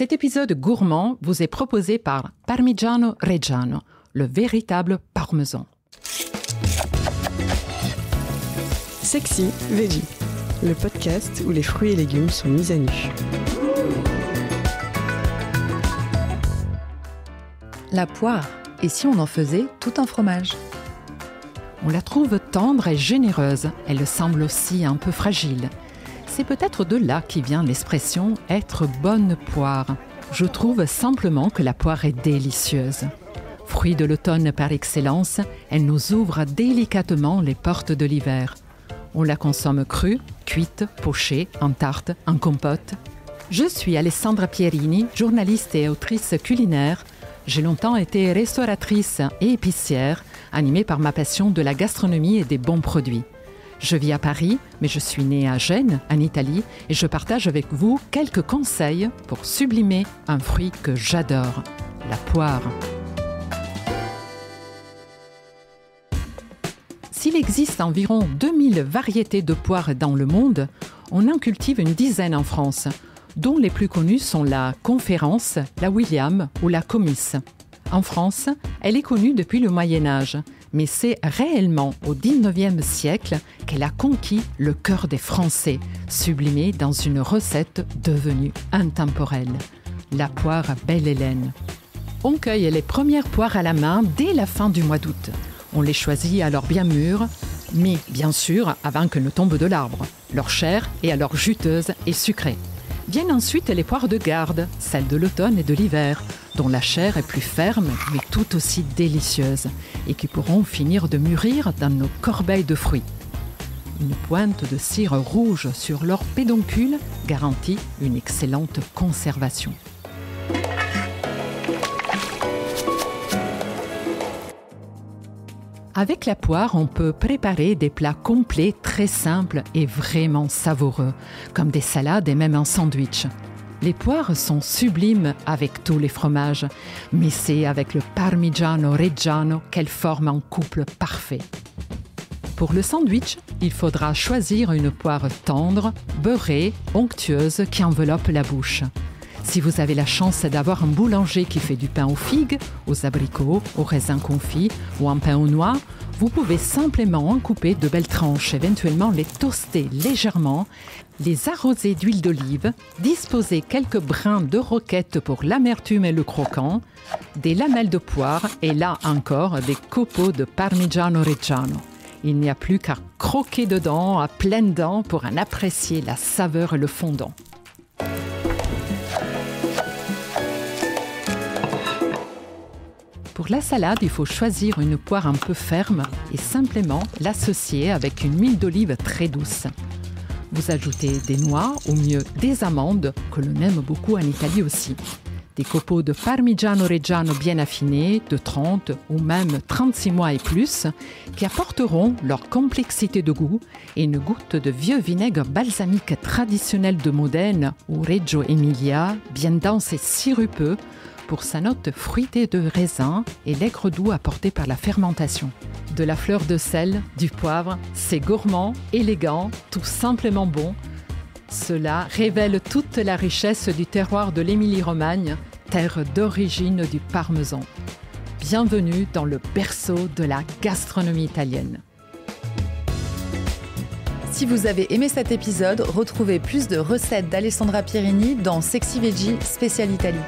Cet épisode gourmand vous est proposé par Parmigiano Reggiano, le véritable parmesan. Sexy Veggie, le podcast où les fruits et légumes sont mis à nu. La poire, et si on en faisait tout un fromage ? On la trouve tendre et généreuse, elle semble aussi un peu fragile. C'est peut-être de là qui vient l'expression « être bonne poire ». Je trouve simplement que la poire est délicieuse. Fruit de l'automne par excellence, elle nous ouvre délicatement les portes de l'hiver. On la consomme crue, cuite, pochée, en tarte, en compote. Je suis Alessandra Pierini, journaliste et autrice culinaire. J'ai longtemps été restauratrice et épicière, animée par ma passion de la gastronomie et des bons produits. Je vis à Paris, mais je suis née à Gênes, en Italie, et je partage avec vous quelques conseils pour sublimer un fruit que j'adore, la poire. S'il existe environ 2000 variétés de poires dans le monde, on en cultive une dizaine en France, dont les plus connues sont la Conférence, la William ou la Comice. En France, elle est connue depuis le Moyen-Âge, mais c'est réellement au XIXe siècle qu'elle a conquis le cœur des Français, sublimée dans une recette devenue intemporelle, la poire Belle-Hélène. On cueille les premières poires à la main dès la fin du mois d'août. On les choisit alors bien mûres, mais bien sûr avant qu'elles ne tombent de l'arbre. Leur chair est alors juteuse et sucrée. Viennent ensuite les poires de garde, celles de l'automne et de l'hiver, dont la chair est plus ferme mais tout aussi délicieuse et qui pourront finir de mûrir dans nos corbeilles de fruits. Une pointe de cire rouge sur leur pédoncule garantit une excellente conservation. Avec la poire, on peut préparer des plats complets très simples et vraiment savoureux, comme des salades et même un sandwich. Les poires sont sublimes avec tous les fromages, mais c'est avec le Parmigiano Reggiano qu'elles forment un couple parfait. Pour le sandwich, il faudra choisir une poire tendre, beurrée, onctueuse qui enveloppe la bouche. Si vous avez la chance d'avoir un boulanger qui fait du pain aux figues, aux abricots, aux raisins confits ou un pain aux noix, vous pouvez simplement en couper de belles tranches, éventuellement les toaster légèrement, les arroser d'huile d'olive, disposer quelques brins de roquette pour l'amertume et le croquant, des lamelles de poire et là encore des copeaux de Parmigiano Reggiano. Il n'y a plus qu'à croquer dedans à pleines dents pour en apprécier la saveur et le fondant. Pour la salade, il faut choisir une poire un peu ferme et simplement l'associer avec une huile d'olive très douce. Vous ajoutez des noix, ou mieux des amandes, que l'on aime beaucoup en Italie aussi. Des copeaux de Parmigiano Reggiano bien affinés, de 30 ou même 36 mois et plus, qui apporteront leur complexité de goût et une goutte de vieux vinaigre balsamique traditionnel de Modène ou Reggio Emilia, bien dense et sirupeux, pour sa note fruitée de raisin et l'aigre doux apporté par la fermentation. De la fleur de sel, du poivre, c'est gourmand, élégant, tout simplement bon. Cela révèle toute la richesse du terroir de l'Émilie-Romagne, terre d'origine du parmesan. Bienvenue dans le berceau de la gastronomie italienne. Si vous avez aimé cet épisode, retrouvez plus de recettes d'Alessandra Pierini dans Sexy Veggie spécial Italie.